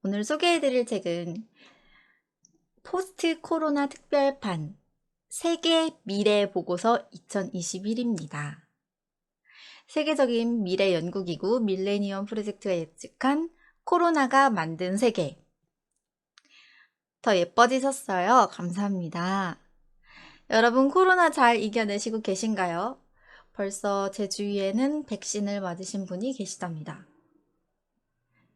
오늘 소개해드릴 책은 포스트 코로나 특별판 세계 미래 보고서 2021입니다. 세계적인 미래 연구기구 밀레니엄 프로젝트가 예측한 코로나가 만든 세계. 더 예뻐지셨어요. 감사합니다. 여러분 코로나 잘 이겨내시고 계신가요? 벌써 제 주위에는 백신을 맞으신 분이 계시답니다.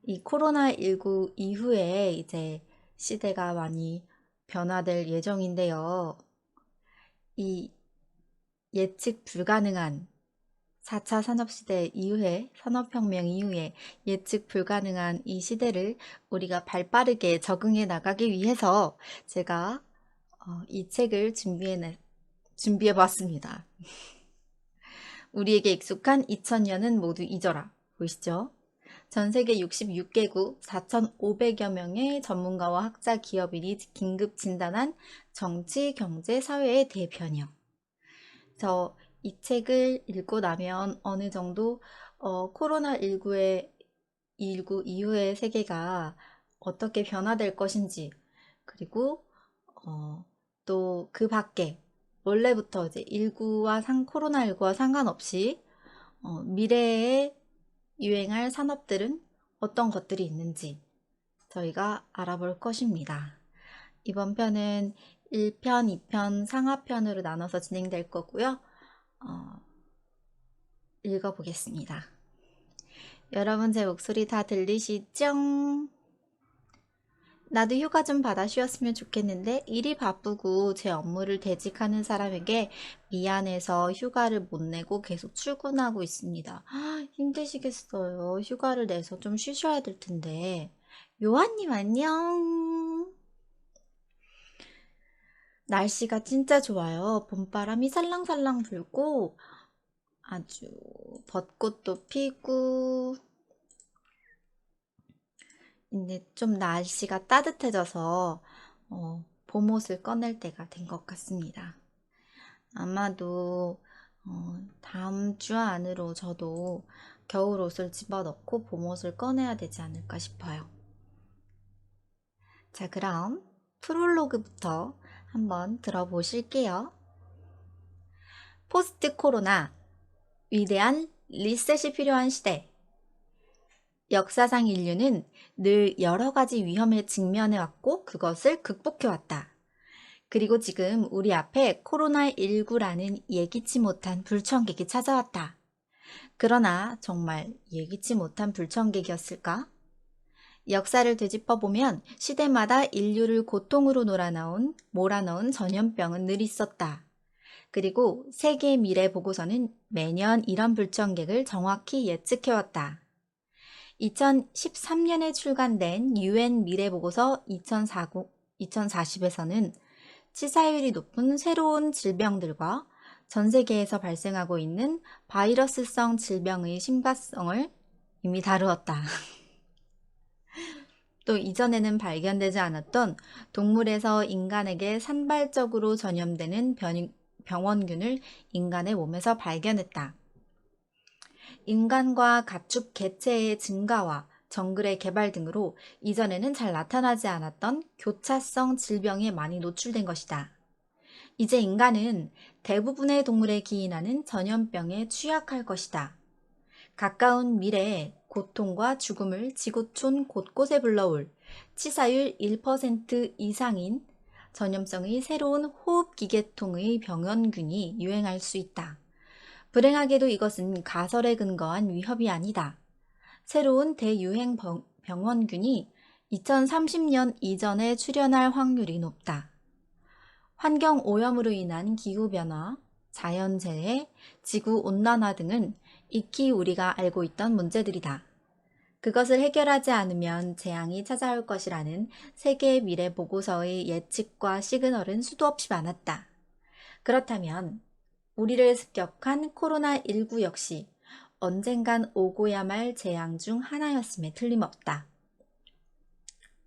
이 코로나19 이후에 이제 시대가 많이 변화될 예정인데요. 이 예측 불가능한 4차 산업시대 이후에, 산업혁명 이후에 예측 불가능한 이 시대를 우리가 발빠르게 적응해 나가기 위해서 제가 이 책을 준비해 봤습니다. 우리에게 익숙한 2000년은 모두 잊어라. 보이시죠? 전 세계 66개국 4,500여 명의 전문가와 학자, 기업인이 긴급 진단한 정치, 경제, 사회의 대변형. 그래서 이 책을 읽고 나면 어느 정도 코로나19 이후의 세계가 어떻게 변화될 것인지, 그리고 또 그 밖에 원래부터 이제 코로나19와 상관없이 미래에 유행할 산업들은 어떤 것들이 있는지 저희가 알아볼 것입니다. 이번 편은 1편, 2편, 상하편으로 나눠서 진행될 거고요. 읽어보겠습니다. 여러분 제 목소리 다 들리시죠? 나도 휴가 좀 받아 쉬었으면 좋겠는데 일이 바쁘고 제 업무를 대직하는 사람에게 미안해서 휴가를 못 내고 계속 출근하고 있습니다. 힘드시겠어요. 휴가를 내서 좀 쉬셔야 될 텐데. 요한님 안녕. 날씨가 진짜 좋아요. 봄바람이 살랑살랑 불고 아주 벚꽃도 피고 이제 좀 날씨가 따뜻해져서 봄옷을 꺼낼 때가 된 것 같습니다. 아마도 다음 주 안으로 저도 겨울옷을 집어넣고 봄옷을 꺼내야 되지 않을까 싶어요. 자, 그럼 프롤로그부터 한번 들어보실게요. 포스트 코로나, 위대한 리셋이 필요한 시대. 역사상 인류는 늘 여러 가지 위험에 직면해왔고 그것을 극복해왔다. 그리고 지금 우리 앞에 코로나19라는 예기치 못한 불청객이 찾아왔다. 그러나 정말 예기치 못한 불청객이었을까? 역사를 되짚어보면 시대마다 인류를 고통으로 몰아넣은 전염병은 늘 있었다. 그리고 세계 미래 보고서는 매년 이런 불청객을 정확히 예측해왔다. 2013년에 출간된 UN 미래보고서 2040에서는 치사율이 높은 새로운 질병들과 전 세계에서 발생하고 있는 바이러스성 질병의 심각성을 이미 다루었다. 또 이전에는 발견되지 않았던 동물에서 인간에게 산발적으로 전염되는 병원균을 인간의 몸에서 발견했다. 인간과 가축 개체의 증가와 정글의 개발 등으로 이전에는 잘 나타나지 않았던 교차성 질병에 많이 노출된 것이다. 이제 인간은 대부분의 동물에 기인하는 전염병에 취약할 것이다. 가까운 미래에 고통과 죽음을 지구촌 곳곳에 불러올 치사율 1% 이상인 전염성의 새로운 호흡기계통의 병원균이 유행할 수 있다. 불행하게도 이것은 가설에 근거한 위협이 아니다. 새로운 대유행 병원균이 2030년 이전에 출현할 확률이 높다. 환경오염으로 인한 기후변화, 자연재해, 지구온난화 등은 익히 우리가 알고 있던 문제들이다. 그것을 해결하지 않으면 재앙이 찾아올 것이라는 세계 미래 보고서의 예측과 시그널은 수도 없이 많았다. 그렇다면 우리를 습격한 코로나19 역시 언젠간 오고야 말 재앙 중 하나였음에 틀림없다.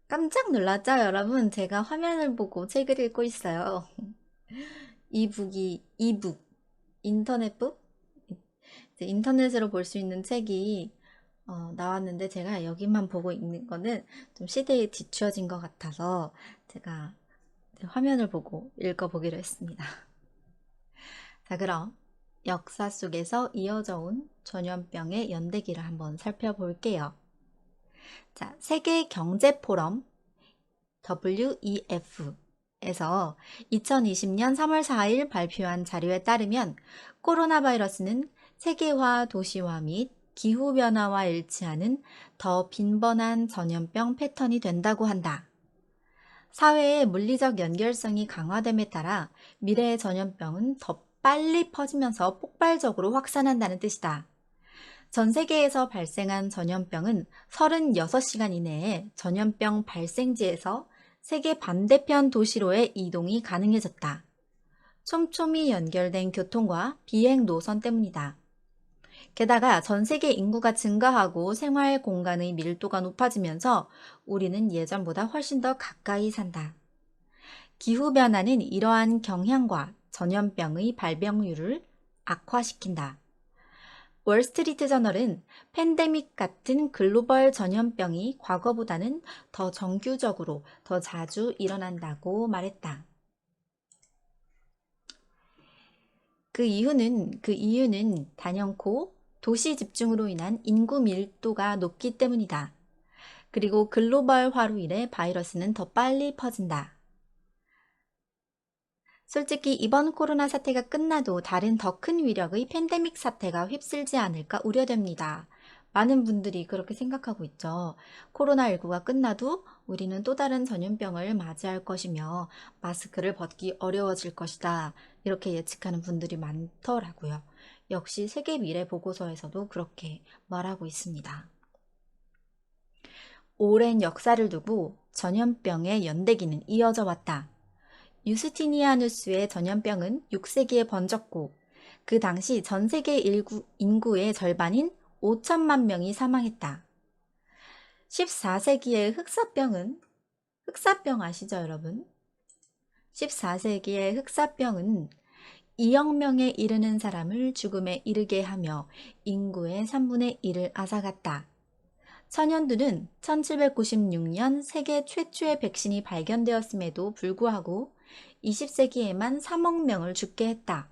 깜짝 놀랐죠, 여러분? 제가 화면을 보고 책을 읽고 있어요. 이북, 인터넷북? 인터넷으로 볼 수 있는 책이 나왔는데 제가 여기만 보고 있는 거는 좀 시대에 뒤처진 것 같아서 제가 화면을 보고 읽어보기로 했습니다. 자, 그럼 역사 속에서 이어져 온 전염병의 연대기를 한번 살펴볼게요. 자, 세계 경제 포럼 WEF에서 2020년 3월 4일 발표한 자료에 따르면 코로나 바이러스는 세계화, 도시화 및 기후변화와 일치하는 더 빈번한 전염병 패턴이 된다고 한다. 사회의 물리적 연결성이 강화됨에 따라 미래의 전염병은 더 빨리 퍼지면서 폭발적으로 확산한다는 뜻이다. 전 세계에서 발생한 전염병은 36시간 이내에 전염병 발생지에서 세계 반대편 도시로의 이동이 가능해졌다. 촘촘히 연결된 교통과 비행 노선 때문이다. 게다가 전 세계 인구가 증가하고 생활 공간의 밀도가 높아지면서 우리는 예전보다 훨씬 더 가까이 산다. 기후변화는 이러한 경향과 전염병의 발병률을 악화시킨다. 월스트리트 저널은 팬데믹 같은 글로벌 전염병이 과거보다는 더 정규적으로 더 자주 일어난다고 말했다. 그 이유는 단연코 도시 집중으로 인한 인구 밀도가 높기 때문이다. 그리고 글로벌화로 인해 바이러스는 더 빨리 퍼진다. 솔직히 이번 코로나 사태가 끝나도 다른 더 큰 위력의 팬데믹 사태가 휩쓸지 않을까 우려됩니다. 많은 분들이 그렇게 생각하고 있죠. 코로나19가 끝나도 우리는 또 다른 전염병을 맞이할 것이며 마스크를 벗기 어려워질 것이다. 이렇게 예측하는 분들이 많더라고요. 역시 세계 미래 보고서에서도 그렇게 말하고 있습니다. 오랜 역사를 두고 전염병의 연대기는 이어져 왔다. 유스티니아누스의 전염병은 6세기에 번졌고 그 당시 전 세계 인구의 절반인 5천만 명이 사망했다. 14세기의 흑사병 아시죠, 여러분? 14세기의 흑사병은 2억 명에 이르는 사람을 죽음에 이르게 하며 인구의 3분의 1을 앗아갔다. 천연두는 1796년 세계 최초의 백신이 발견되었음에도 불구하고 20세기에만 3억 명을 죽게 했다.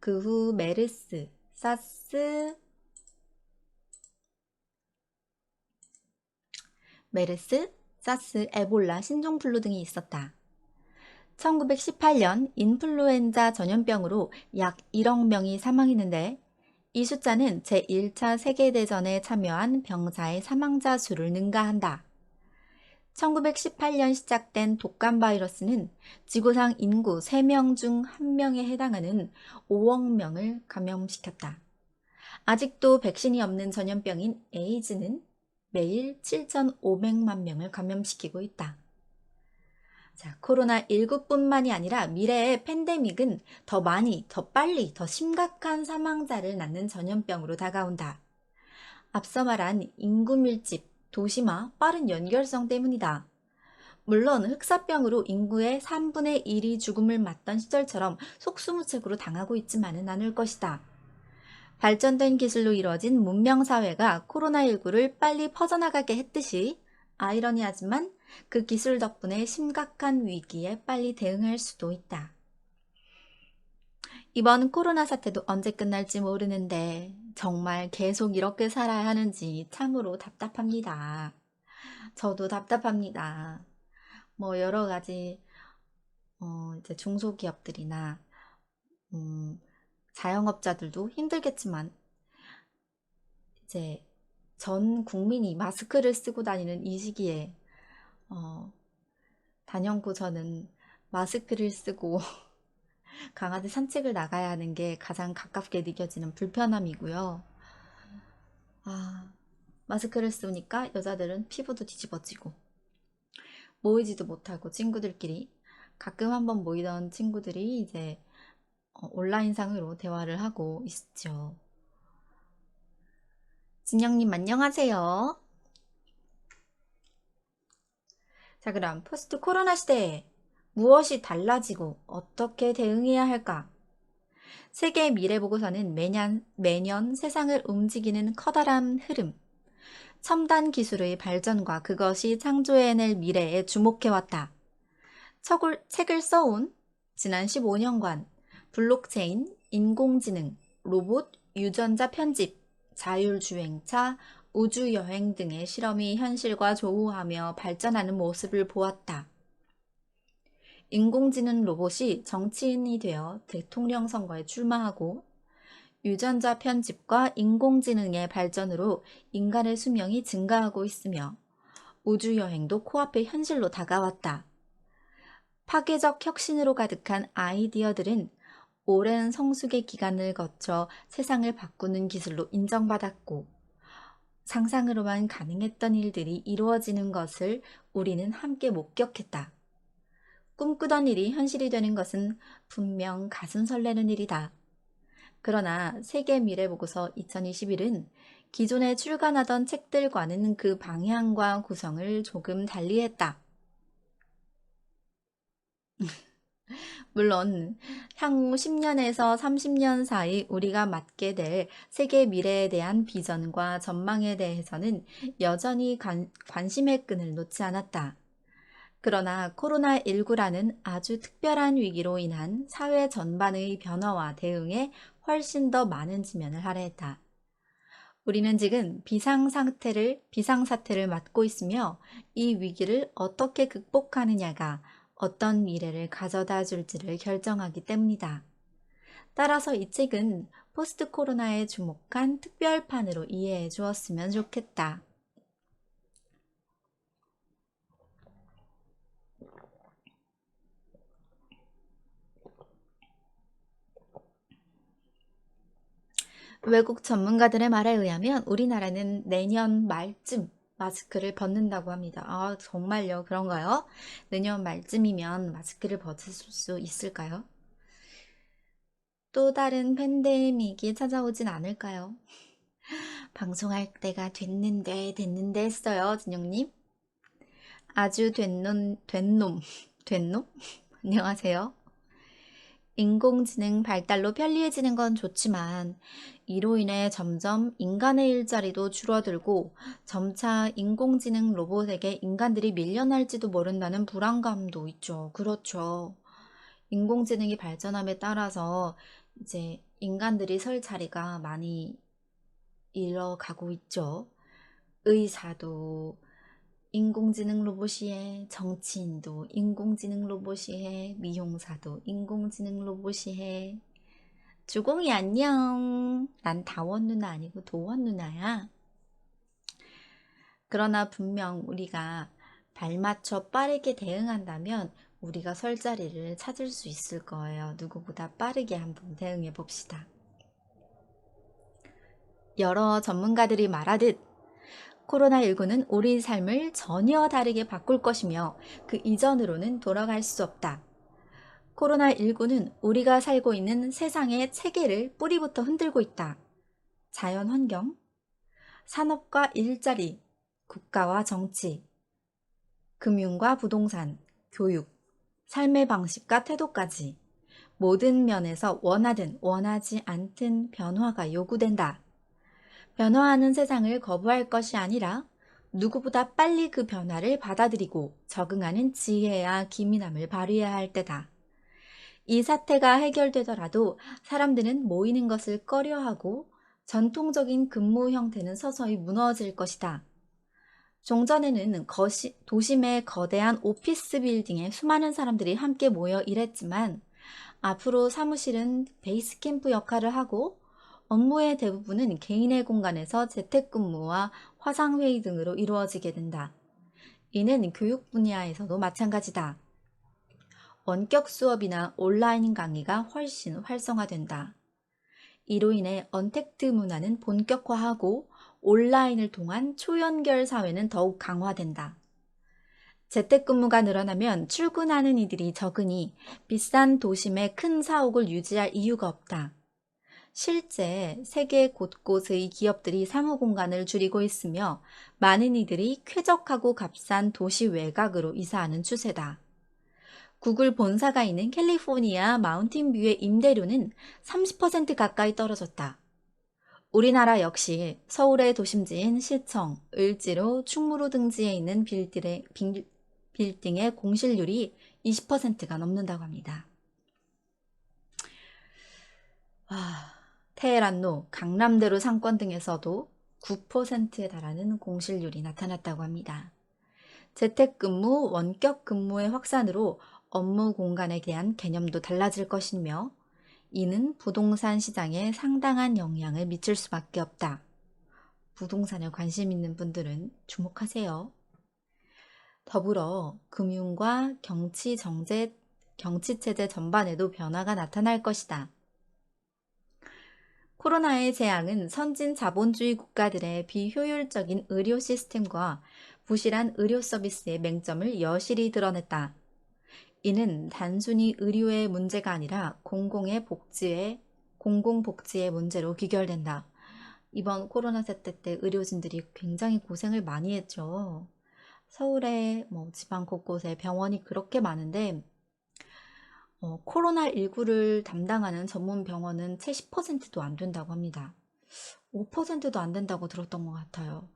그 후 메르스, 사스, 에볼라, 신종플루 등이 있었다. 1918년 인플루엔자 전염병으로 약 1억 명이 사망했는데 이 숫자는 제1차 세계대전에 참여한 병사의 사망자 수를 능가한다. 1918년 시작된 독감 바이러스는 지구상 인구 3명 중 1명에 해당하는 5억 명을 감염시켰다. 아직도 백신이 없는 전염병인 에이즈는 매일 7,500만 명을 감염시키고 있다. 자, 코로나19뿐만이 아니라 미래의 팬데믹은 더 많이, 더 빨리, 더 심각한 사망자를 낳는 전염병으로 다가온다. 앞서 말한 인구 밀집, 도시화, 빠른 연결성 때문이다. 물론 흑사병으로 인구의 3분의 1이 죽음을 맞던 시절처럼 속수무책으로 당하고 있지만은 않을 것이다. 발전된 기술로 이루어진 문명사회가 코로나19를 빨리 퍼져나가게 했듯이 아이러니하지만 그 기술 덕분에 심각한 위기에 빨리 대응할 수도 있다. 이번 코로나 사태도 언제 끝날지 모르는데 정말 계속 이렇게 살아야 하는지 참으로 답답합니다. 저도 답답합니다. 뭐 여러 가지 이제 중소기업들이나 자영업자들도 힘들겠지만 이제 전 국민이 마스크를 쓰고 다니는 이 시기에 단연코 저는 마스크를 쓰고 강아지 산책을 나가야 하는 게 가장 가깝게 느껴지는 불편함이고요. 마스크를 쓰니까 여자들은 피부도 뒤집어지고 모이지도 못하고 친구들끼리 가끔 한번 모이던 친구들이 이제 온라인상으로 대화를 하고 있죠. 진영님 안녕하세요. 자, 그럼 포스트 코로나 시대에 무엇이 달라지고 어떻게 대응해야 할까? 세계 미래 보고서는 매년 세상을 움직이는 커다란 흐름, 첨단 기술의 발전과 그것이 창조해낼 미래에 주목해왔다. 책을 써온 지난 15년간 블록체인, 인공지능, 로봇, 유전자 편집, 자율주행차, 우주여행 등의 실험이 현실과 조우하며 발전하는 모습을 보았다. 인공지능 로봇이 정치인이 되어 대통령 선거에 출마하고 유전자 편집과 인공지능의 발전으로 인간의 수명이 증가하고 있으며 우주여행도 코앞에 현실로 다가왔다. 파괴적 혁신으로 가득한 아이디어들은 오랜 성숙의 기간을 거쳐 세상을 바꾸는 기술로 인정받았고 상상으로만 가능했던 일들이 이루어지는 것을 우리는 함께 목격했다. 꿈꾸던 일이 현실이 되는 것은 분명 가슴 설레는 일이다. 그러나 세계 미래보고서 2021은 기존에 출간하던 책들과는 그 방향과 구성을 조금 달리했다. 물론 향후 10년에서 30년 사이 우리가 맞게 될 세계 미래에 대한 비전과 전망에 대해서는 여전히 관심의 끈을 놓지 않았다. 그러나 코로나19라는 아주 특별한 위기로 인한 사회 전반의 변화와 대응에 훨씬 더 많은 지면을 할애했다. 우리는 지금 비상사태를 맞고 있으며 이 위기를 어떻게 극복하느냐가 어떤 미래를 가져다 줄지를 결정하기 때문이다. 따라서 이 책은 포스트 코로나에 주목한 특별판으로 이해해 주었으면 좋겠다. 외국 전문가들의 말에 의하면 우리나라는 내년 말쯤 마스크를 벗는다고 합니다. 아, 정말요? 그런가요? 내년 말쯤이면 마스크를 벗을 수 있을까요? 또 다른 팬데믹이 찾아오진 않을까요? 방송할 때가 됐는데 했어요, 진영님. 아주 된놈. 안녕하세요. 인공지능 발달로 편리해지는 건 좋지만 이로 인해 점점 인간의 일자리도 줄어들고 점차 인공지능 로봇에게 인간들이 밀려날지도 모른다는 불안감도 있죠. 그렇죠. 인공지능이 발전함에 따라서 이제 인간들이 설 자리가 많이 잃어가고 있죠. 의사도 인공지능 로봇이 해, 정치인도 인공지능 로봇이 해, 미용사도 인공지능 로봇이 해. 주공이 안녕. 난 다원 누나 아니고 도원 누나야. 그러나 분명 우리가 발맞춰 빠르게 대응한다면 우리가 설 자리를 찾을 수 있을 거예요. 누구보다 빠르게 한번 대응해 봅시다. 여러 전문가들이 말하듯 코로나19는 우리 삶을 전혀 다르게 바꿀 것이며 그 이전으로는 돌아갈 수 없다. 코로나19는 우리가 살고 있는 세상의 체계를 뿌리부터 흔들고 있다. 자연환경, 산업과 일자리, 국가와 정치, 금융과 부동산, 교육, 삶의 방식과 태도까지 모든 면에서 원하든 원하지 않든 변화가 요구된다. 변화하는 세상을 거부할 것이 아니라 누구보다 빨리 그 변화를 받아들이고 적응하는 지혜와 기민함을 발휘해야 할 때다. 이 사태가 해결되더라도 사람들은 모이는 것을 꺼려하고 전통적인 근무 형태는 서서히 무너질 것이다. 종전에는 도심의 거대한 오피스 빌딩에 수많은 사람들이 함께 모여 일했지만 앞으로 사무실은 베이스 캠프 역할을 하고 업무의 대부분은 개인의 공간에서 재택근무와 화상회의 등으로 이루어지게 된다. 이는 교육 분야에서도 마찬가지다. 원격 수업이나 온라인 강의가 훨씬 활성화된다. 이로 인해 언택트 문화는 본격화하고 온라인을 통한 초연결 사회는 더욱 강화된다. 재택근무가 늘어나면 출근하는 이들이 적으니 비싼 도심의 큰 사옥을 유지할 이유가 없다. 실제 세계 곳곳의 기업들이 사무공간을 줄이고 있으며 많은 이들이 쾌적하고 값싼 도시 외곽으로 이사하는 추세다. 구글 본사가 있는 캘리포니아 마운틴뷰의 임대료는 30% 가까이 떨어졌다. 우리나라 역시 서울의 도심지인 시청, 을지로, 충무로 등지에 있는 빌딩의 공실률이 20%가 넘는다고 합니다. 테헤란로, 강남대로 상권 등에서도 9%에 달하는 공실률이 나타났다고 합니다. 재택근무, 원격근무의 확산으로 업무 공간에 대한 개념도 달라질 것이며 이는 부동산 시장에 상당한 영향을 미칠 수밖에 없다. 부동산에 관심 있는 분들은 주목하세요. 더불어 금융과 경치체제 전반에도 변화가 나타날 것이다. 코로나의 재앙은 선진 자본주의 국가들의 비효율적인 의료 시스템과 부실한 의료 서비스의 맹점을 여실히 드러냈다. 이는 단순히 의료의 문제가 아니라 공공복지의 문제로 귀결된다. 이번 코로나 사태 때 의료진들이 굉장히 고생을 많이 했죠. 서울의 지방 곳곳에 병원이 그렇게 많은데 코로나19를 담당하는 전문 병원은 채 10%도 안 된다고 합니다. 5%도 안 된다고 들었던 것 같아요.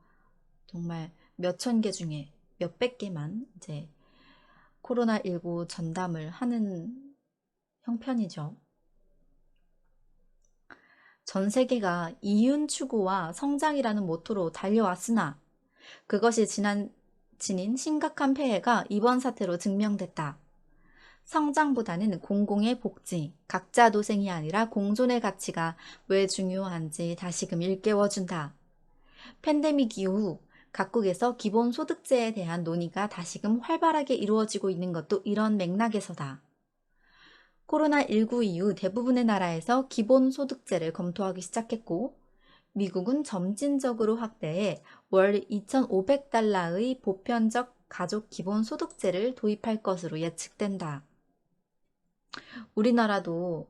정말 몇천 개 중에 몇백 개만 이제 코로나19 전담을 하는 형편이죠. 전 세계가 이윤 추구와 성장이라는 모토로 달려왔으나 그것이 지닌 심각한 폐해가 이번 사태로 증명됐다. 성장보다는 공공의 복지, 각자 도생이 아니라 공존의 가치가 왜 중요한지 다시금 일깨워준다. 팬데믹 이후 각국에서 기본소득제에 대한 논의가 다시금 활발하게 이루어지고 있는 것도 이런 맥락에서다. 코로나19 이후 대부분의 나라에서 기본소득제를 검토하기 시작했고 미국은 점진적으로 확대해 월 2,500달러의 보편적 가족 기본소득제를 도입할 것으로 예측된다. 우리나라도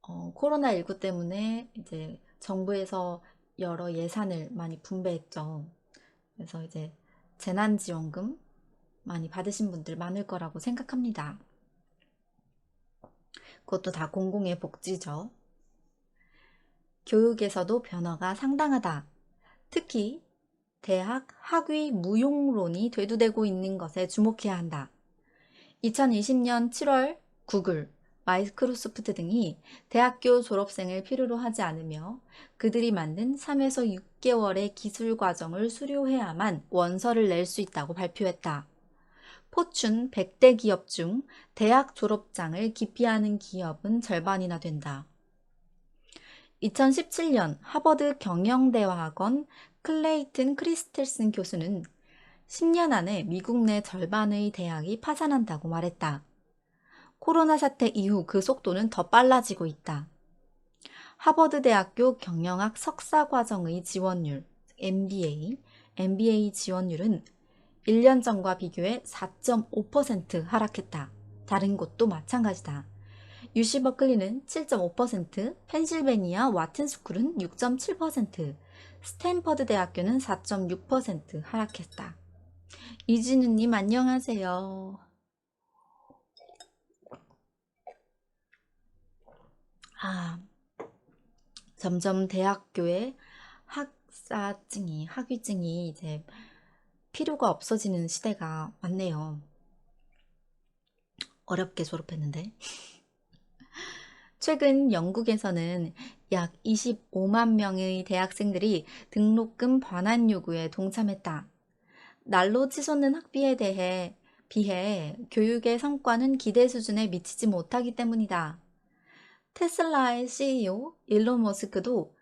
코로나19 때문에 이제 정부에서 여러 예산을 많이 분배했죠. 그래서 이제 재난지원금 많이 받으신 분들 많을 거라고 생각합니다. 그것도 다 공공의 복지죠. 교육에서도 변화가 상당하다. 특히 대학 학위 무용론이 되도되고 있는 것에 주목해야 한다. 2020년 7월 구글, 마이크로소프트 등이 대학교 졸업생을 필요로 하지 않으며 그들이 만든 3에서 6개월의 기술 과정을 수료해야만 원서를 낼 수 있다고 발표했다. 포춘 100대 기업 중 대학 졸업장을 기피하는 기업은 절반이나 된다. 2017년 하버드 경영대화학원 클레이튼 크리스텔슨 교수는 10년 안에 미국 내 절반의 대학이 파산한다고 말했다. 코로나 사태 이후 그 속도는 더 빨라지고 있다. 하버드 대학교 경영학 석사과정의 지원율, MBA 지원율은 1년 전과 비교해 4.5% 하락했다. 다른 곳도 마찬가지다. UC 버클리는 7.5%, 펜실베니아 와튼스쿨은 6.7%, 스탠퍼드 대학교는 4.6% 하락했다. 이진우님 안녕하세요. 점점 대학교에 학위증이 이제 필요가 없어지는 시대가 왔네요. 어렵게 졸업했는데. 최근 영국에서는 약 25만 명의 대학생들이 등록금 반환 요구에 동참했다. 날로 치솟는 학비에 비해 교육의 성과는 기대 수준에 미치지 못하기 때문이다. 테슬라의 CEO 일론 머스크도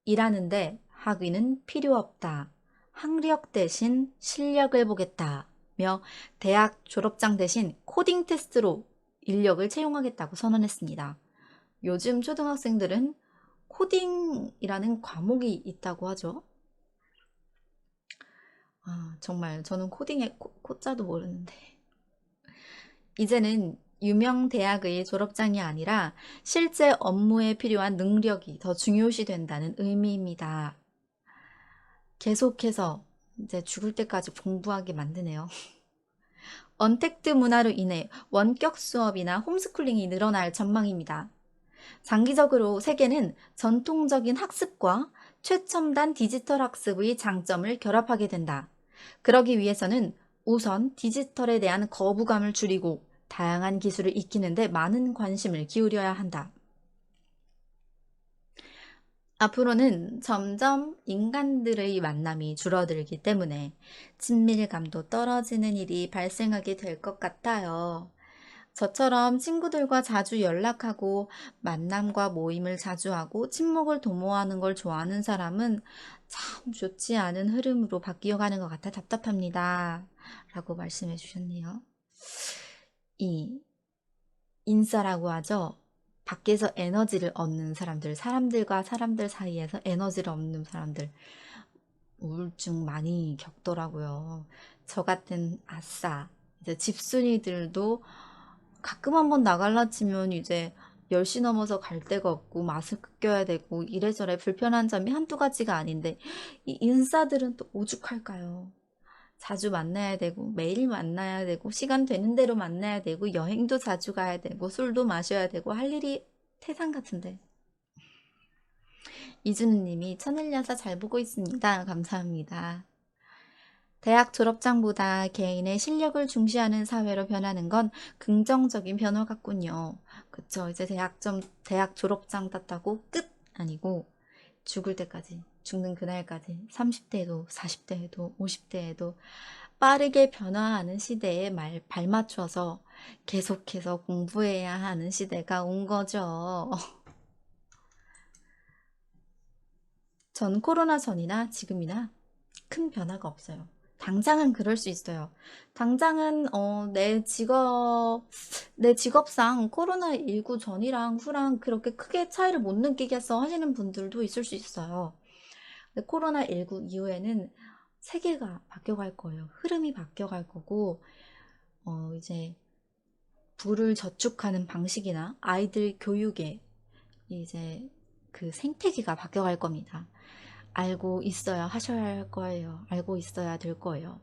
일하는데 학위는 필요 없다. 학력 대신 실력을 보겠다며 대학 졸업장 대신 코딩 테스트로 인력을 채용하겠다고 선언했습니다. 요즘 초등학생들은 코딩이라는 과목이 있다고 하죠. 정말 저는 코딩의 코자도 모르는데 이제는 유명 대학의 졸업장이 아니라 실제 업무에 필요한 능력이 더 중요시 된다는 의미입니다. 계속해서 이제 죽을 때까지 공부하게 만드네요. 언택트 문화로 인해 원격 수업이나 홈스쿨링이 늘어날 전망입니다. 장기적으로 세계는 전통적인 학습과 최첨단 디지털 학습의 장점을 결합하게 된다. 그러기 위해서는 우선 디지털에 대한 거부감을 줄이고 다양한 기술을 익히는 데 많은 관심을 기울여야 한다. 앞으로는 점점 인간들의 만남이 줄어들기 때문에 친밀감도 떨어지는 일이 발생하게 될 것 같아요. 저처럼 친구들과 자주 연락하고 만남과 모임을 자주 하고 친목을 도모하는 걸 좋아하는 사람은 참 좋지 않은 흐름으로 바뀌어가는 것 같아 답답합니다. 라고 말씀해 주셨네요. 이 인싸라고 하죠. 밖에서 에너지를 얻는 사람들, 사람들과 사람들 사이에서 에너지를 얻는 사람들, 우울증 많이 겪더라고요. 저 같은 아싸, 이제 집순이들도 가끔 한번 나갈라 치면 이제 10시 넘어서 갈 데가 없고 마스크 껴야 되고 이래저래 불편한 점이 한두 가지가 아닌데 이 인싸들은 또 오죽할까요? 자주 만나야 되고 매일 만나야 되고 시간 되는 대로 만나야 되고 여행도 자주 가야 되고 술도 마셔야 되고 할 일이 태산 같은데. 이준우님이 천일야사 잘 보고 있습니다. 감사합니다. 대학 졸업장보다 개인의 실력을 중시하는 사회로 변하는 건 긍정적인 변화 같군요. 그쵸. 이제 대학 졸업장 땄다고 끝! 아니고 죽을 때까지, 죽는 그날까지 30대에도 40대에도 50대에도 빠르게 변화하는 시대에 발맞춰서 계속해서 공부해야 하는 시대가 온 거죠. 전 코로나 전이나 지금이나 큰 변화가 없어요. 당장은 그럴 수 있어요. 당장은 내 직업상 코로나19 전이랑 후랑 그렇게 크게 차이를 못 느끼겠어 하시는 분들도 있을 수 있어요. 근데 코로나19 이후에는 세계가 바뀌어갈 거예요. 흐름이 바뀌어갈 거고 이제 부를 저축하는 방식이나 아이들 교육에 이제 그 생태계가 바뀌어갈 겁니다. 알고 있어야 하셔야 할 거예요. 알고 있어야 될 거예요.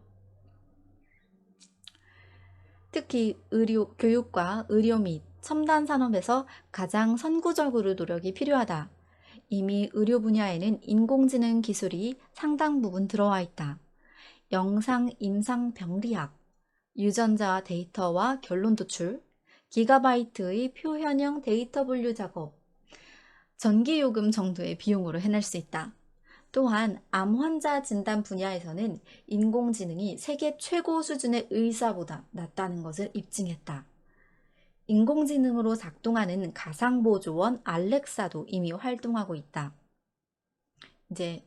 특히 교육과 의료 및 첨단 산업에서 가장 선구적으로 노력이 필요하다. 이미 의료 분야에는 인공지능 기술이 상당 부분 들어와 있다. 영상, 임상 병리학, 유전자 데이터와 결론 도출, 기가바이트의 표현형 데이터 분류 작업, 전기요금 정도의 비용으로 해낼 수 있다. 또한 암 환자 진단 분야에서는 인공지능이 세계 최고 수준의 의사보다 낫다는 것을 입증했다. 인공지능으로 작동하는 가상보조원 알렉사도 이미 활동하고 있다. 이제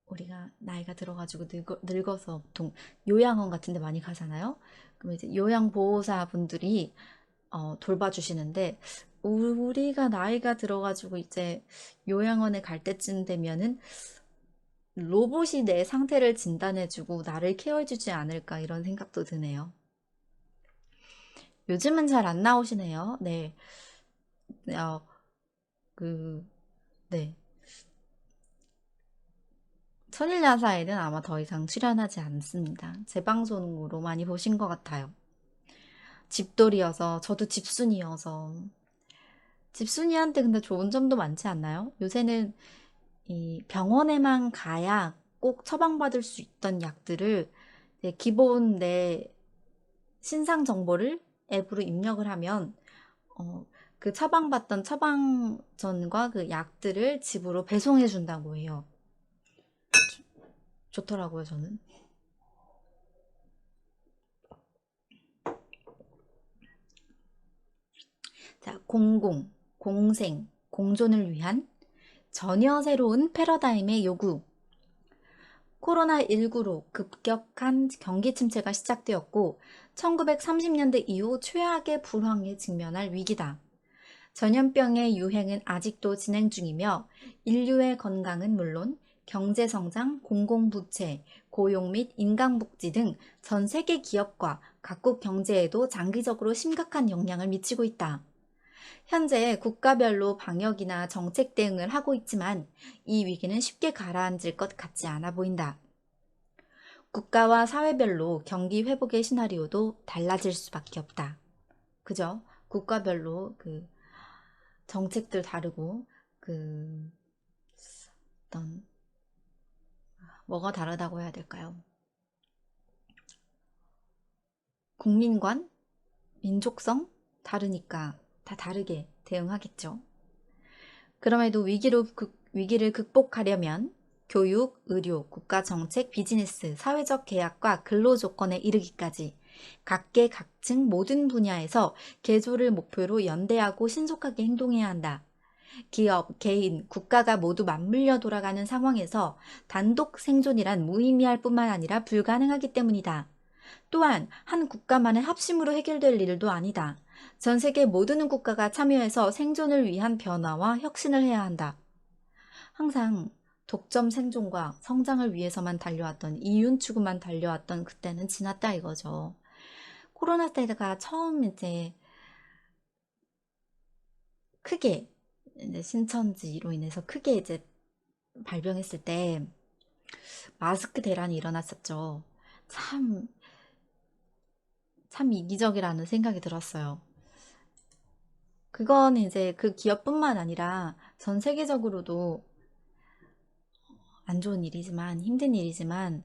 우리가 나이가 들어가지고 늙어서 보통 요양원 같은 데 많이 가잖아요. 그럼 이제 요양보호사 분들이 돌봐주시는데 우리가 나이가 들어가지고 이제 요양원에 갈 때쯤 되면은 로봇이 내 상태를 진단해주고 나를 케어해주지 않을까 이런 생각도 드네요. 요즘은 잘 안 나오시네요. 네. 어, 네. 천일야사에는 아마 더 이상 출연하지 않습니다. 재방송으로 많이 보신 것 같아요. 집돌이여서, 저도 집순이여서. 집순이한테 근데 좋은 점도 많지 않나요? 요새는 이 병원에만 가야 꼭 처방받을 수 있던 약들을 기본 내 신상 정보를 앱으로 입력을 하면 그 처방받던 처방전과 그 약들을 집으로 배송해 준다고 해요. 좋더라고요, 저는. 자, 공생, 공존을 위한 전혀 새로운 패러다임의 요구. 코로나19로 급격한 경기 침체가 시작되었고 1930년대 이후 최악의 불황에 직면할 위기다. 전염병의 유행은 아직도 진행 중이며 인류의 건강은 물론 경제성장, 공공부채, 고용 및 인간복지 등 전 세계 기업과 각국 경제에도 장기적으로 심각한 영향을 미치고 있다. 현재 국가별로 방역이나 정책 대응을 하고 있지만 이 위기는 쉽게 가라앉을 것 같지 않아 보인다. 국가와 사회별로 경기 회복의 시나리오도 달라질 수밖에 없다. 그죠? 국가별로 그 정책들 다르고 그 어떤 뭐가 다르다고 해야 될까요? 국민관, 민족성 다르니까 다 다르게 대응하겠죠. 그럼에도 위기를 극복하려면 교육, 의료, 국가정책, 비즈니스, 사회적 계약과 근로조건에 이르기까지 각계각층 모든 분야에서 개조를 목표로 연대하고 신속하게 행동해야 한다. 기업, 개인, 국가가 모두 맞물려 돌아가는 상황에서 단독 생존이란 무의미할 뿐만 아니라 불가능하기 때문이다. 또한 한 국가만의 합심으로 해결될 일도 아니다. 전 세계 모든 국가가 참여해서 생존을 위한 변화와 혁신을 해야 한다. 항상 독점 생존과 성장을 위해서만 달려왔던 이윤 추구만 달려왔던 그때는 지났다 이거죠. 코로나 때가 처음 이제 크게 이제 신천지로 인해서 크게 이제 발병했을 때 마스크 대란이 일어났었죠. 참, 참 이기적이라는 생각이 들었어요. 그건 이제 그 기업뿐만 아니라 전 세계적으로도 안 좋은 일이지만, 힘든 일이지만,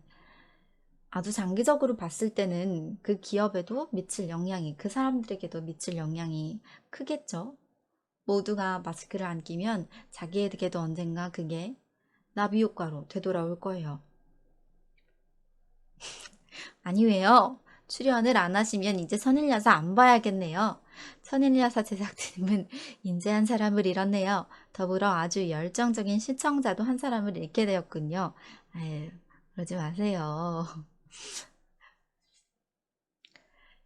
아주 장기적으로 봤을 때는 그 기업에도 미칠 영향이, 그 사람들에게도 미칠 영향이 크겠죠. 모두가 마스크를 안 끼면 자기에게도 언젠가 그게 나비 효과로 되돌아올 거예요. 아니 왜요? 출연을 안 하시면 이제 선일야사 안 봐야겠네요. 선일야사 제작진은 인재한 사람을 잃었네요. 더불어 아주 열정적인 시청자도 한 사람을 잃게 되었군요. 아유, 그러지 마세요.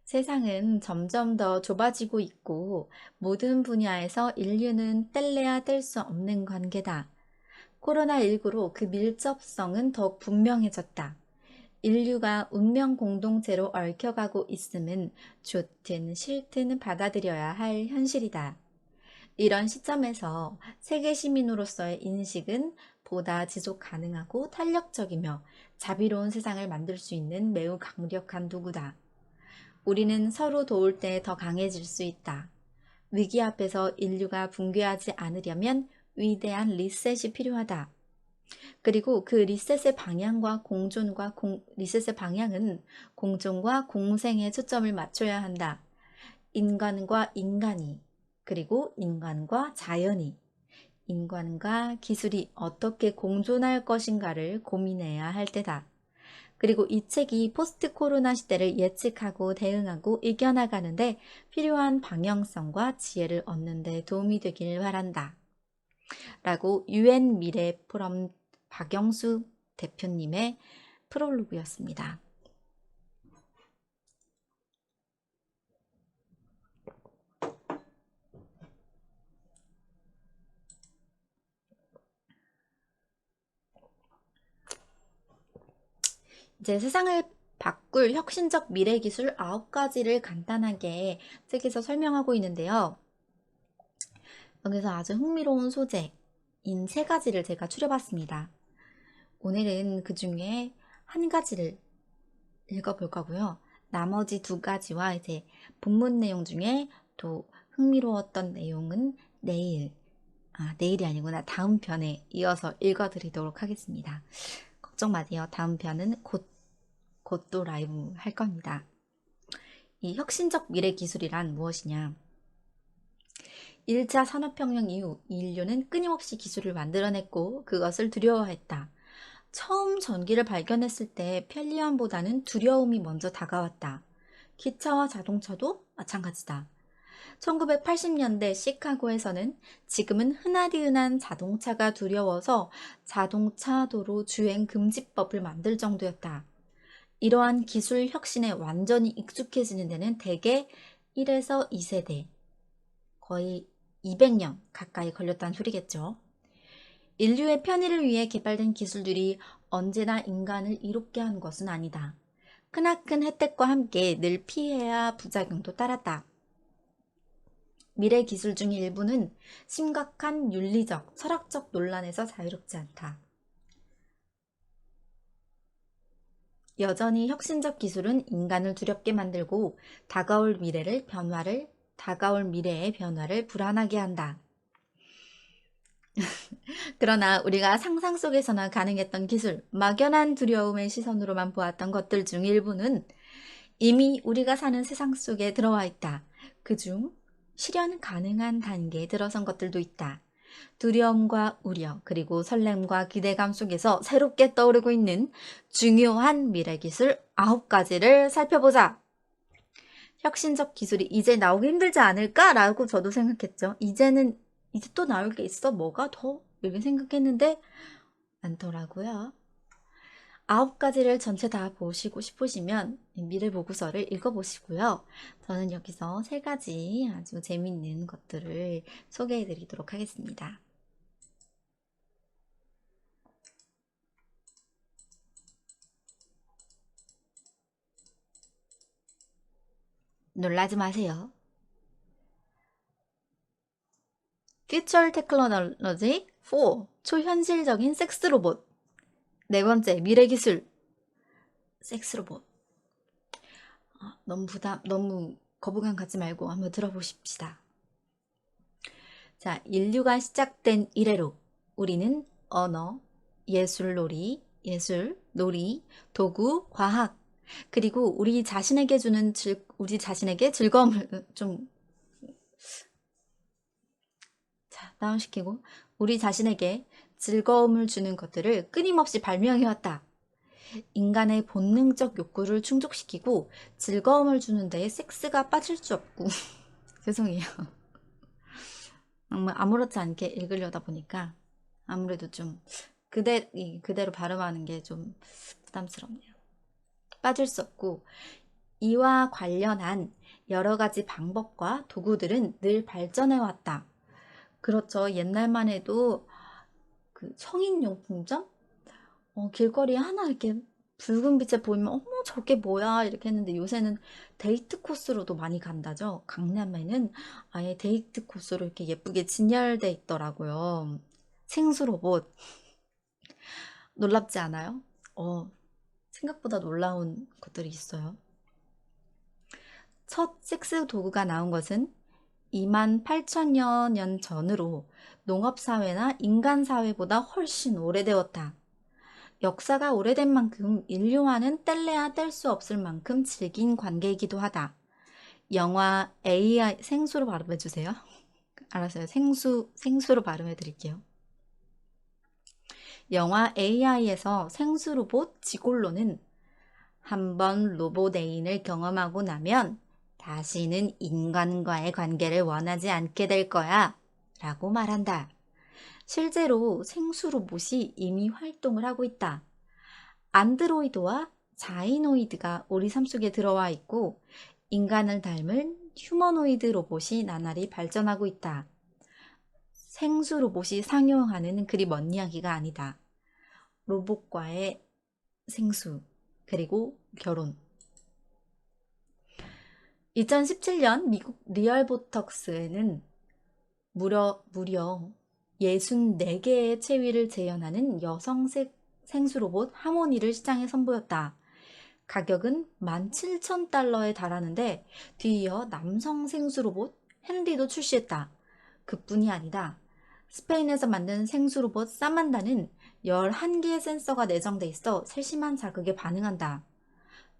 세상은 점점 더 좁아지고 있고 모든 분야에서 인류는 뗄래야 뗄 수 없는 관계다. 코로나19로 그 밀접성은 더욱 분명해졌다. 인류가 운명 공동체로 얽혀가고 있음은 좋든 싫든 받아들여야 할 현실이다. 이런 시점에서 세계 시민으로서의 인식은 보다 지속 가능하고 탄력적이며 자비로운 세상을 만들 수 있는 매우 강력한 도구다. 우리는 서로 도울 때 더 강해질 수 있다. 위기 앞에서 인류가 붕괴하지 않으려면 위대한 리셋이 필요하다. 그리고 그 리셋의 방향은 공존과 공생에 초점을 맞춰야 한다. 인간과 인간이, 그리고 인간과 자연이, 인간과 기술이 어떻게 공존할 것인가를 고민해야 할 때다. 그리고 이 책이 포스트 코로나 시대를 예측하고 대응하고 이겨나가는데 필요한 방향성과 지혜를 얻는 데 도움이 되길 바란다. 라고 UN 미래 포럼 박영수 대표님의 프롤로그였습니다. 이제 세상을 바꿀 혁신적 미래 기술 9가지를 간단하게 책에서 설명하고 있는데요. 여기서 아주 흥미로운 소재인 3가지를 제가 추려봤습니다. 오늘은 그 중에 한 가지를 읽어볼 거고요. 나머지 2가지와 이제 본문 내용 중에 또 흥미로웠던 내용은 내일이 아니구나. 다음 편에 이어서 읽어드리도록 하겠습니다. 걱정 마세요. 다음 편은 곧 또 라이브 할 겁니다. 이 혁신적 미래 기술이란 무엇이냐? 1차 산업혁명 이후 인류는 끊임없이 기술을 만들어냈고 그것을 두려워했다. 처음 전기를 발견했을 때 편리함보다는 두려움이 먼저 다가왔다. 기차와 자동차도 마찬가지다. 1980년대 시카고에서는 지금은 흔하디흔한 자동차가 두려워서 자동차 도로 주행 금지법을 만들 정도였다. 이러한 기술 혁신에 완전히 익숙해지는 데는 대개 1에서 2세대, 거의 200년 가까이 걸렸다는 소리겠죠. 인류의 편의를 위해 개발된 기술들이 언제나 인간을 이롭게 한 것은 아니다. 크나큰 혜택과 함께 늘 피해야 부작용도 따랐다. 미래 기술 중 일부는 심각한 윤리적, 철학적 논란에서 자유롭지 않다. 여전히 혁신적 기술은 인간을 두렵게 만들고 다가올 미래의 변화를 불안하게 한다. 그러나 우리가 상상 속에서나 가능했던 기술, 막연한 두려움의 시선으로만 보았던 것들 중 일부는 이미 우리가 사는 세상 속에 들어와 있다. 그중 실현 가능한 단계에 들어선 것들도 있다. 두려움과 우려, 그리고 설렘과 기대감 속에서 새롭게 떠오르고 있는 중요한 미래 기술 9가지를 살펴보자. 혁신적 기술이 이제 나오기 힘들지 않을까라고 저도 생각했죠. 이제 또 나올 게 있어? 뭐가 더? 이렇게 생각했는데 많더라고요. 9가지를 전체 다 보시고 싶으시면 미래 보고서를 읽어보시고요. 저는 여기서 3가지 아주 재밌는 것들을 소개해 드리도록 하겠습니다. 놀라지 마세요. Future Technology 4. 초현실적인 섹스 로봇. 4번째, 미래 기술. 섹스 로봇. 너무 거부감 갖지 말고 한번 들어보십시다. 자, 인류가 시작된 이래로 우리는 언어, 놀이, 도구, 과학, 그리고 우리 자신에게 즐거움을 다운시키고 우리 자신에게 즐거움을 주는 것들을 끊임없이 발명해왔다. 인간의 본능적 욕구를 충족시키고 즐거움을 주는 데에 섹스가 빠질 수 없고 죄송해요. 아무렇지 않게 읽으려다 보니까 아무래도 좀 그대로 발음하는 게 좀 부담스럽네요. 빠질 수 없고 이와 관련한 여러 가지 방법과 도구들은 늘 발전해왔다. 그렇죠. 옛날만 해도 그 성인용품점? 길거리에 하나 이렇게 붉은 빛에 보이면 어머 저게 뭐야 이렇게 했는데 요새는 데이트 코스로도 많이 간다죠. 강남에는 아예 데이트 코스로 이렇게 예쁘게 진열돼 있더라고요. 생수 로봇. 놀랍지 않아요? 생각보다 놀라운 것들이 있어요. 첫 섹스 도구가 나온 것은 28,000여 년 전으로 농업사회나 인간사회보다 훨씬 오래되었다. 역사가 오래된 만큼 인류와는 뗄래야 뗄 수 없을 만큼 질긴 관계이기도 하다. 영화 AI, 생수로 발음해주세요. 알았어요. 생수로 발음해드릴게요. 영화 AI에서 생수 로봇 지골로는 한번 로봇 애인을 경험하고 나면 다시는 인간과의 관계를 원하지 않게 될 거야 라고 말한다. 실제로 생수 로봇이 이미 활동을 하고 있다. 안드로이드와 자이노이드가 우리 삶 속에 들어와 있고 인간을 닮은 휴머노이드 로봇이 나날이 발전하고 있다. 생수 로봇이 상용하는 그리 먼 이야기가 아니다. 로봇과의 생수, 그리고 결혼. 2017년 미국 리얼보톡스에는 무려 64개의 체위를 재현하는 여성 생수 로봇 하모니를 시장에 선보였다. 가격은 17,000달러에 달하는데 뒤이어 남성 생수 로봇 핸디도 출시했다. 그뿐이 아니다. 스페인에서 만든 생수 로봇 사만다는 11개의 센서가 내장돼 있어 세심한 자극에 반응한다.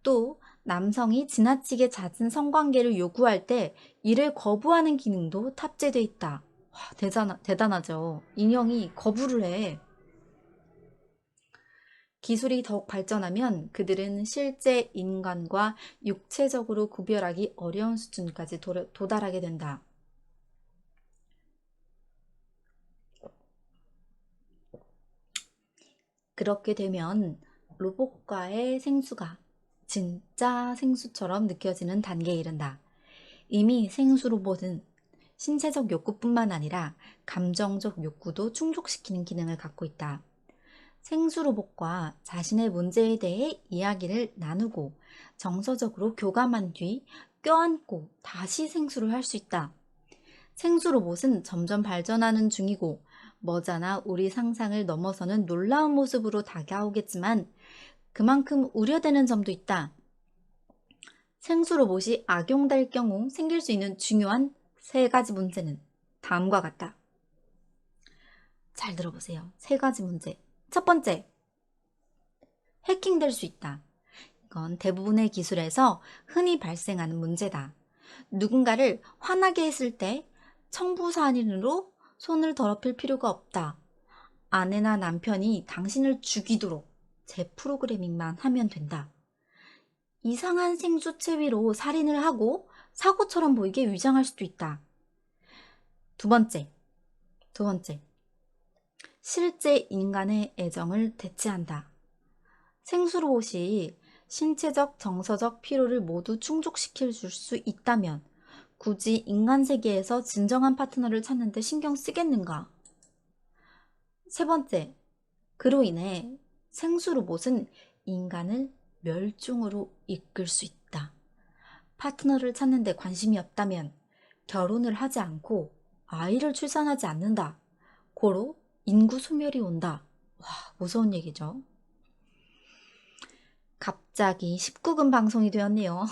또 남성이 지나치게 잦은 성관계를 요구할 때 이를 거부하는 기능도 탑재돼 있다. 와, 대단하죠. 인형이 거부를 해. 기술이 더욱 발전하면 그들은 실제 인간과 육체적으로 구별하기 어려운 수준까지 도달하게 된다. 그렇게 되면 로봇과의 생수가 진짜 생수처럼 느껴지는 단계에 이른다. 이미 생수 로봇은 신체적 욕구뿐만 아니라 감정적 욕구도 충족시키는 기능을 갖고 있다. 생수 로봇과 자신의 문제에 대해 이야기를 나누고 정서적으로 교감한 뒤 껴안고 다시 생수를 할 수 있다. 생수 로봇은 점점 발전하는 중이고 머지않아 우리 상상을 넘어서는 놀라운 모습으로 다가오겠지만 그만큼 우려되는 점도 있다. 생수 로봇이 악용될 경우 생길 수 있는 중요한 3가지 문제는 다음과 같다. 잘 들어보세요. 3가지 문제. 첫 번째, 해킹될 수 있다. 이건 대부분의 기술에서 흔히 발생하는 문제다. 누군가를 화나게 했을 때 청부살인으로 손을 더럽힐 필요가 없다. 아내나 남편이 당신을 죽이도록 재프로그래밍만 하면 된다. 이상한 생수 채비로 살인을 하고 사고처럼 보이게 위장할 수도 있다. 두 번째, 실제 인간의 애정을 대체한다. 생수 로봇이 신체적, 정서적 피로를 모두 충족시킬 수 있다면 굳이 인간 세계에서 진정한 파트너를 찾는 데 신경 쓰겠는가? 세 번째, 그로 인해 생수 로봇은 인간을 멸종으로 이끌 수 있다. 파트너를 찾는 데 관심이 없다면 결혼을 하지 않고 아이를 출산하지 않는다. 고로 인구 소멸이 온다. 와, 무서운 얘기죠. 갑자기 19금 방송이 되었네요.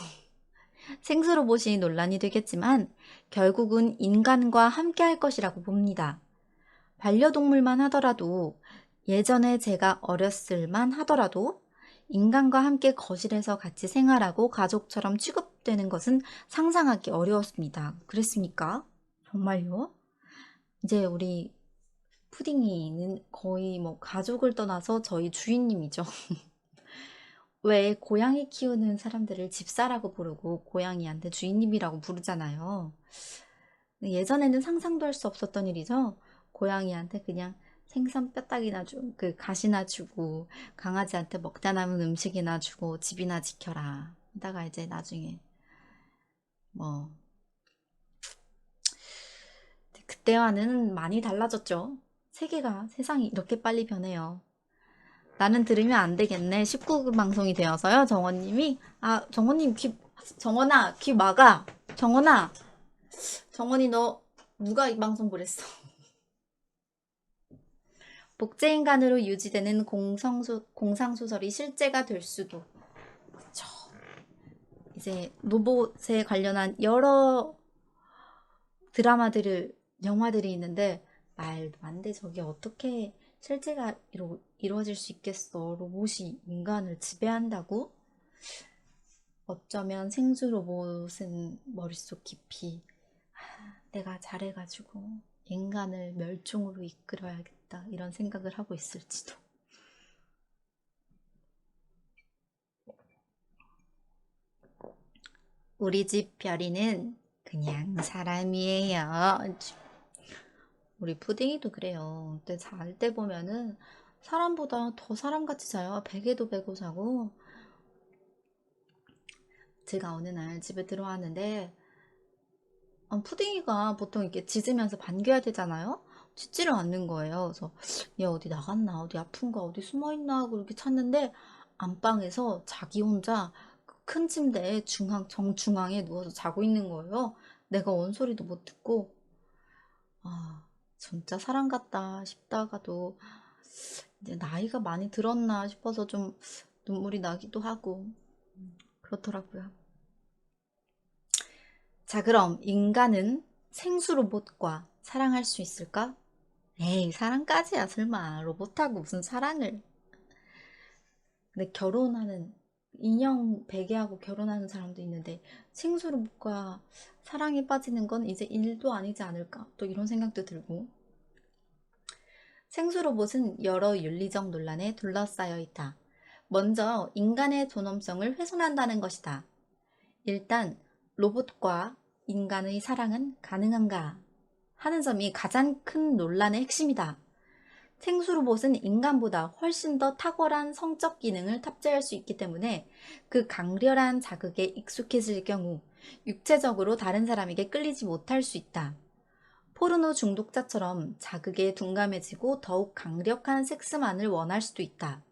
생수 로봇이 논란이 되겠지만 결국은 인간과 함께 할 것이라고 봅니다. 반려동물만 하더라도, 예전에 제가 어렸을 만 하더라도 인간과 함께 거실에서 같이 생활하고 가족처럼 취급되는 것은 상상하기 어려웠습니다. 그랬습니까? 정말요? 이제 우리 푸딩이는 거의 뭐 가족을 떠나서 저희 주인님이죠. 왜 고양이 키우는 사람들을 집사라고 부르고 고양이한테 주인님이라고 부르잖아요. 예전에는 상상도 할 수 없었던 일이죠. 고양이한테 그냥 생선 뼈다귀나 그 가시나 주고, 강아지한테 먹다 남은 음식이나 주고 집이나 지켜라 하다가 이제 나중에 뭐 그때와는 많이 달라졌죠. 세상이 이렇게 빨리 변해요. 나는 들으면 안 되겠네. 19금 방송이 되어서요. 정원님이, 정원님 정원아, 귀 막아. 정원이 너 누가 이 방송 보랬어? 복제인간으로 유지되는 공상소설이 실제가 될 수도. 그쵸. 이제 로봇에 관련한 여러 영화들이 있는데, 말도 안 돼. 저게 어떻게 실제가 이루어질 수 있겠어. 로봇이 인간을 지배한다고? 어쩌면 생수 로봇은 머릿속 깊이 내가 잘해가지고 인간을 멸종으로 이끌어야겠다 이런 생각을 하고 있을지도. 우리 집 별이는 그냥 사람이에요. 우리 푸딩이도 그래요. 근데 잘 때 보면은 사람보다 더 사람같이 자요. 베개도 베고 자고. 제가 어느 날 집에 들어왔는데 푸딩이가 보통 이렇게 짖으면서 반겨야 되잖아요. 짖지를 않는 거예요. 그래서 얘 어디 나갔나, 어디 아픈가, 어디 숨어있나 하고 이렇게 찾는데 안방에서 자기 혼자 큰 침대에 정중앙에 누워서 자고 있는 거예요. 내가 원 소리도 못 듣고. 진짜 사람 같다 싶다가도 이제 나이가 많이 들었나 싶어서 좀 눈물이 나기도 하고 그렇더라고요. 자, 그럼 인간은 생수 로봇과 사랑할 수 있을까? 에이, 사랑까지야 설마. 로봇하고 무슨 사랑을. 근데 인형 베개하고 결혼하는 사람도 있는데 생수 로봇과 사랑에 빠지는 건 이제 일도 아니지 않을까, 또 이런 생각도 들고. 생수 로봇은 여러 윤리적 논란에 둘러싸여 있다. 먼저 인간의 존엄성을 훼손한다는 것이다. 일단 로봇과 인간의 사랑은 가능한가 하는 점이 가장 큰 논란의 핵심이다. 생수 로봇은 인간보다 훨씬 더 탁월한 성적 기능을 탑재할 수 있기 때문에 그 강렬한 자극에 익숙해질 경우 육체적으로 다른 사람에게 끌리지 못할 수 있다. 포르노 중독자처럼 자극에 둔감해지고 더욱 강력한 섹스만을 원할 수도 있다.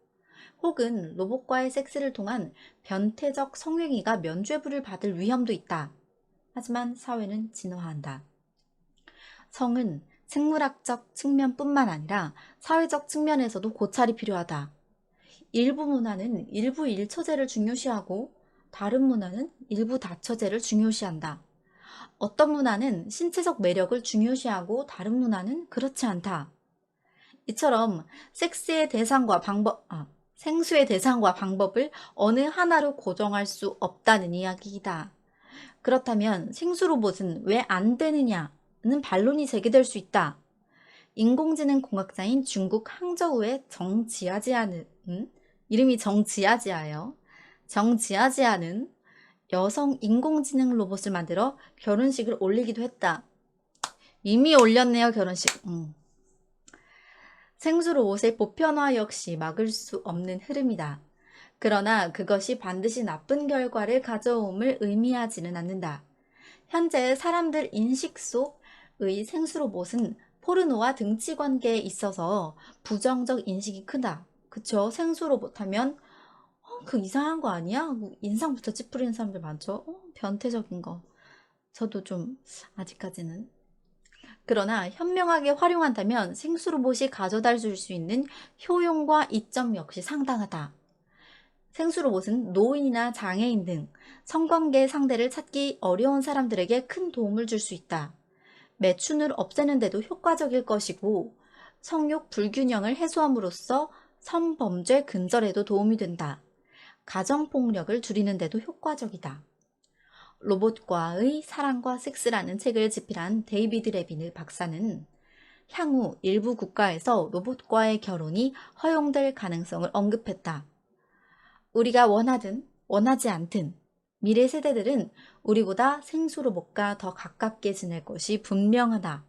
혹은 로봇과의 섹스를 통한 변태적 성행위가 면죄부를 받을 위험도 있다. 하지만 사회는 진화한다. 성은 생물학적 측면뿐만 아니라 사회적 측면에서도 고찰이 필요하다. 일부 문화는 일부 일처제를 중요시하고 다른 문화는 일부 다처제를 중요시한다. 어떤 문화는 신체적 매력을 중요시하고 다른 문화는 그렇지 않다. 이처럼 생수의 대상과 방법을 어느 하나로 고정할 수 없다는 이야기이다. 그렇다면 생수 로봇은 왜 안 되느냐는 반론이 제기될 수 있다. 인공지능 공학자인 중국 항저우의 정지아지아는 이름이 정지아지아예요. 정지아지아는 여성 인공지능 로봇을 만들어 결혼식을 올리기도 했다. 이미 올렸네요, 결혼식. 생수 로봇의 보편화 역시 막을 수 없는 흐름이다. 그러나 그것이 반드시 나쁜 결과를 가져옴을 의미하지는 않는다. 현재 사람들 인식 속의 생수 로봇은 포르노와 등치 관계에 있어서 부정적 인식이 크다. 그쵸? 생수 로봇 하면 그 이상한 거 아니야? 인상부터 찌푸리는 사람들 많죠? 변태적인 거. 저도 좀 아직까지는. 그러나 현명하게 활용한다면 생수 로봇이 가져다 줄 수 있는 효용과 이점 역시 상당하다. 생수 로봇은 노인이나 장애인 등 성관계 상대를 찾기 어려운 사람들에게 큰 도움을 줄 수 있다. 매춘을 없애는 데도 효과적일 것이고 성욕 불균형을 해소함으로써 성범죄 근절에도 도움이 된다. 가정폭력을 줄이는 데도 효과적이다. 로봇과의 사랑과 섹스라는 책을 집필한 데이비드 레비느 박사는 향후 일부 국가에서 로봇과의 결혼이 허용될 가능성을 언급했다. 우리가 원하든 원하지 않든 미래 세대들은 우리보다 생수 로봇과 더 가깝게 지낼 것이 분명하다.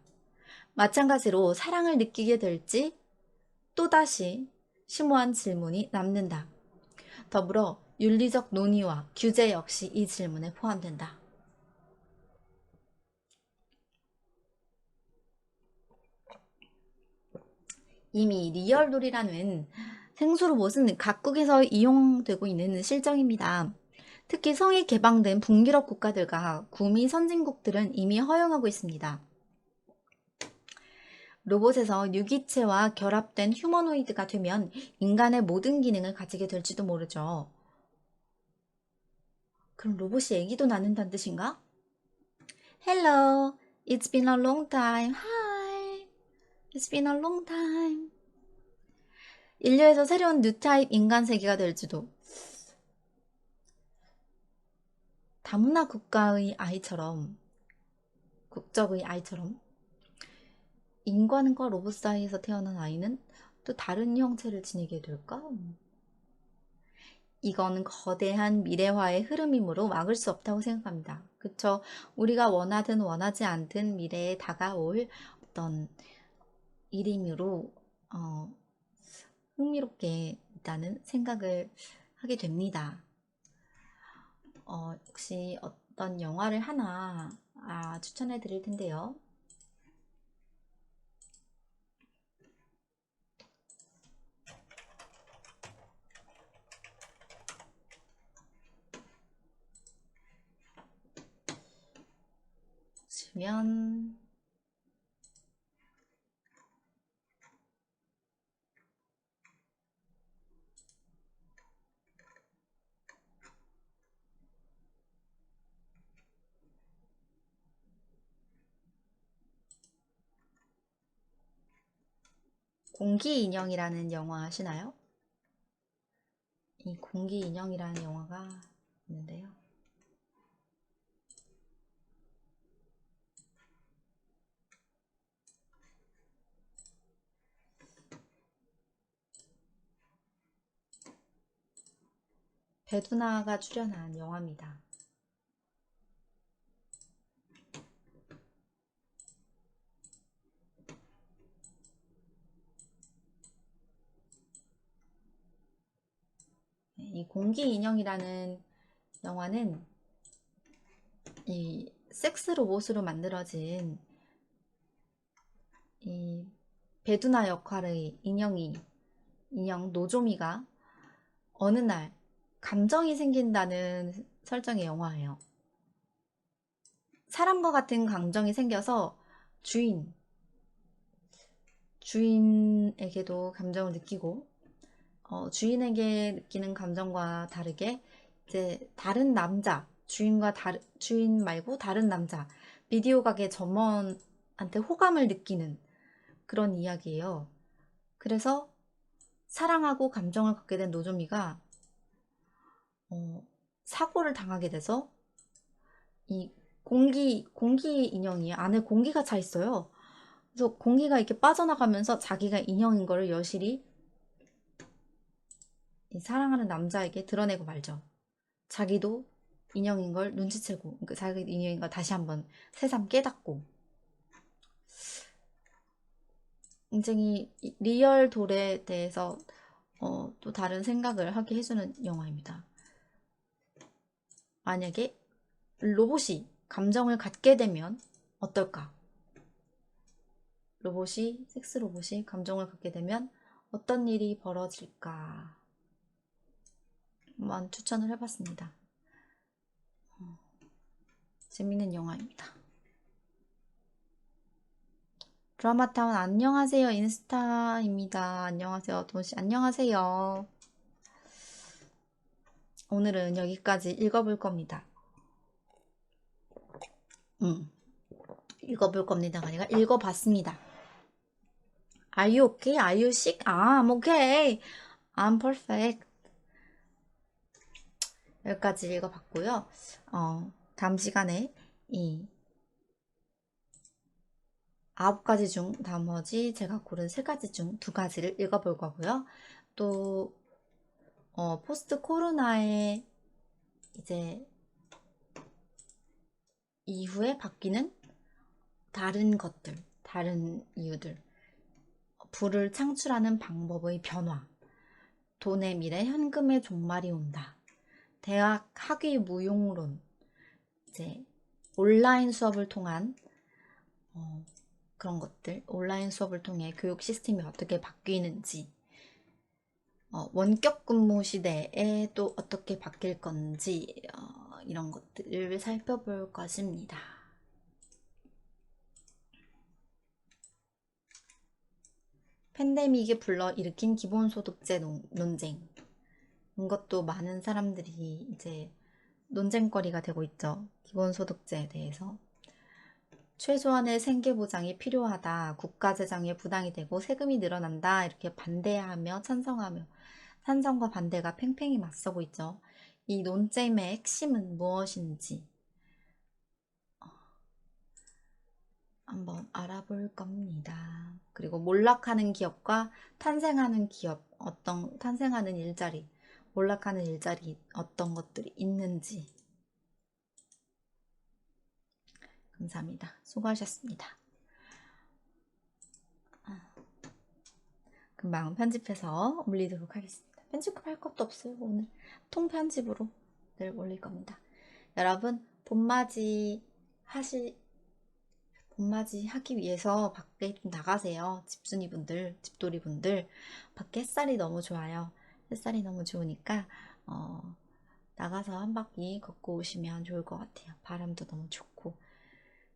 마찬가지로 사랑을 느끼게 될지 또다시 심오한 질문이 남는다. 더불어 윤리적 논의와 규제 역시 이 질문에 포함된다. 이미 리얼돌이라는 생수 로봇은 각국에서 이용되고 있는 실정입니다. 특히 성이 개방된 북유럽 국가들과 구미 선진국들은 이미 허용하고 있습니다. 로봇에서 유기체와 결합된 휴머노이드가 되면 인간의 모든 기능을 가지게 될지도 모르죠. 그럼 로봇이 애기도 낳는다는 뜻인가? Hello, it's been a long time. Hi, it's been a long time. 인류에서 새로운 뉴타입 인간 세계가 될지도. 다문화 국적의 아이처럼 인간과 로봇 사이에서 태어난 아이는 또 다른 형체를 지니게 될까? 이건 거대한 미래화의 흐름이므로 막을 수 없다고 생각합니다. 그쵸? 우리가 원하든 원하지 않든 미래에 다가올 어떤 일이므로 흥미롭게 일단은 생각을 하게 됩니다. 혹시 어떤 영화를 하나 추천해 드릴 텐데요. 보시면 공기인형이라는 영화 아시나요? 이 공기인형이라는 영화가 있는데요. 배두나가 출연한 영화입니다. 이 공기인형이라는 영화는 이 섹스 로봇으로 만들어진 이 배두나 역할의 인형 노조미가 어느 날 감정이 생긴다는 설정의 영화예요. 사람과 같은 감정이 생겨서 주인에게도 감정을 느끼고 주인에게 느끼는 감정과 다르게 이제 다른 남자, 주인 말고 다른 남자, 비디오 가게 점원한테 호감을 느끼는 그런 이야기예요. 그래서 사랑하고 감정을 갖게 된 노조미가 사고를 당하게 돼서 이 공기 인형이 안에 공기가 차 있어요. 그래서 공기가 이렇게 빠져나가면서 자기가 인형인 거를 여실히 이 사랑하는 남자에게 드러내고 말죠. 자기도 인형인 걸 눈치채고, 그러니까 자기 인형인 걸 다시 한번 새삼 깨닫고. 굉장히 리얼 돌에 대해서 또 다른 생각을 하게 해주는 영화입니다. 만약에 로봇이 감정을 갖게 되면 어떨까? 섹스 로봇이 감정을 갖게 되면 어떤 일이 벌어질까? 한번 추천을 해봤습니다. 재밌는 영화입니다. 드라마타운 안녕하세요. 인스타입니다. 안녕하세요. 도시 안녕하세요. 오늘은 여기까지 읽어볼 겁니다. 읽어볼 겁니다가 아니라 읽어봤습니다. Are you okay? Are you sick? I'm okay. I'm perfect. 여기까지 읽어봤고요. 다음 시간에 이 9가지 중 나머지 제가 고른 3가지 중 2가지를 읽어볼 거고요. 또 포스트 코로나에 이제 이후에 바뀌는 다른 것들, 다른 이유들, 부를 창출하는 방법의 변화, 돈의 미래, 현금의 종말이 온다, 대학 학위 무용론, 이제 온라인 수업을 통한 그런 것들, 온라인 수업을 통해 교육 시스템이 어떻게 바뀌는지, 원격 근무 시대에 또 어떻게 바뀔 건지 이런 것들을 살펴볼 것입니다. 팬데믹이 불러일으킨 기본소득제 논쟁, 이것도 많은 사람들이 이제 논쟁거리가 되고 있죠. 기본소득제에 대해서. 최소한의 생계보장이 필요하다. 국가재정에 부담이 되고 세금이 늘어난다. 이렇게 반대하며 찬성과 반대가 팽팽히 맞서고 있죠. 이 논쟁의 핵심은 무엇인지 한번 알아볼 겁니다. 그리고 몰락하는 기업과 탄생하는 기업, 탄생하는 일자리, 몰락하는 일자리 어떤 것들이 있는지. 감사합니다. 수고하셨습니다. 금방 편집해서 올리도록 하겠습니다. 편집할 것도 없어요. 오늘 통편집으로 늘 올릴 겁니다. 여러분 봄맞이 하기 위해서 밖에 좀 나가세요. 집순이분들, 집돌이분들. 밖에 햇살이 너무 좋아요. 햇살이 너무 좋으니까 나가서 한 바퀴 걷고 오시면 좋을 것 같아요. 바람도 너무 좋고.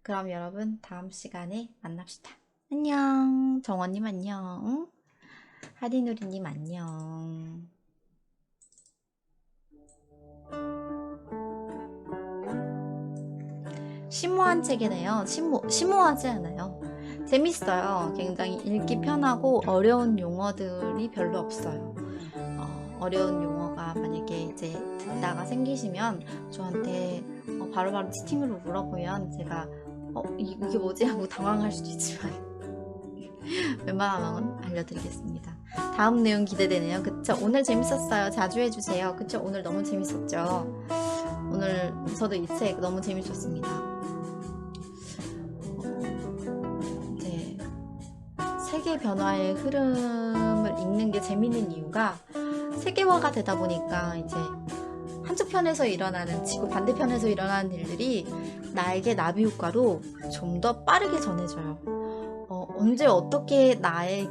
그럼 여러분 다음 시간에 만납시다. 안녕. 정원님 안녕. 하리누리님 안녕. 심오한 책이네요. 심오하지 않아요. 재밌어요. 굉장히 읽기 편하고 어려운 용어들이 별로 없어요. 어려운 용어가 만약에 이제 듣다가 생기시면 저한테 바로바로 채팅으로 물어보면 제가 이게 뭐지? 하고 당황할 수도 있지만 웬만하면 알려드리겠습니다. 다음 내용 기대되네요. 그쵸? 오늘 재밌었어요. 자주 해주세요. 그쵸? 오늘 너무 재밌었죠? 오늘 저도 이 책 너무 재밌었습니다. 이제 세계 변화의 흐름을 읽는 게 재밌는 이유가 세계화가 되다 보니까 이제 한쪽 편에서 일어나는 지구 반대편에서 일어나는 일들이 나에게 나비효과로 좀 더 빠르게 전해져요. 언제 어떻게 나의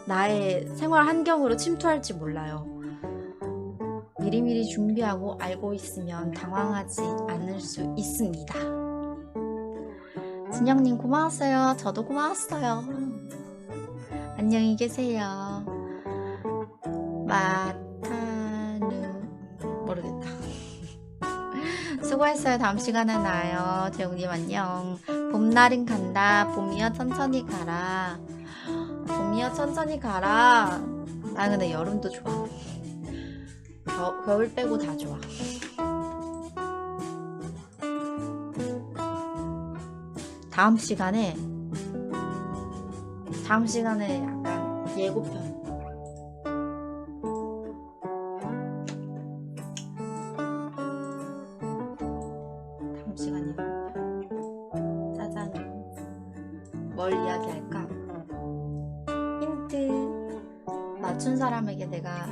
나의 생활 환경으로 침투할지 몰라요. 미리미리 준비하고 알고 있으면 당황하지 않을 수 있습니다. 진영님 고마웠어요. 저도 고마웠어요. 안녕히 계세요. 마타누 모르겠다. 수고했어요. 다음 시간에 나요. 재웅님 안녕. 봄날은 간다. 봄이여 천천히 가라. 봄이여 천천히 가라. 나 근데 여름도 좋아. 겨울 빼고 다 좋아. 다음 시간에 약간 예고편. 다음 시간 예고편. 짜잔. 뭘 이야기할까? 힌트. 맞춘 사람에게 내가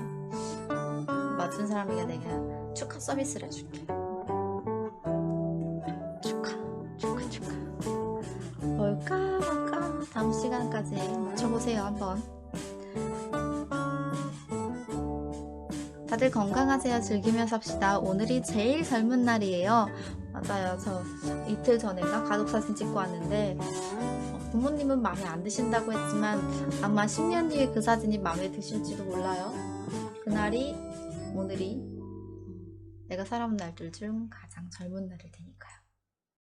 축하 서비스를 해줄게. 축하. 뭘까? 다음 시간까지 맞춰보세요, 한번. 다들 건강하세요. 즐기며 삽시다. 오늘이 제일 젊은 날이에요. 맞아요. 저 이틀 전인가 가족사진 찍고 왔는데 부모님은 마음에 안 드신다고 했지만 아마 10년 뒤에 그 사진이 마음에 드실지도 몰라요. 오늘이 내가 살아온 날들 중 가장 젊은 날일 테니까요.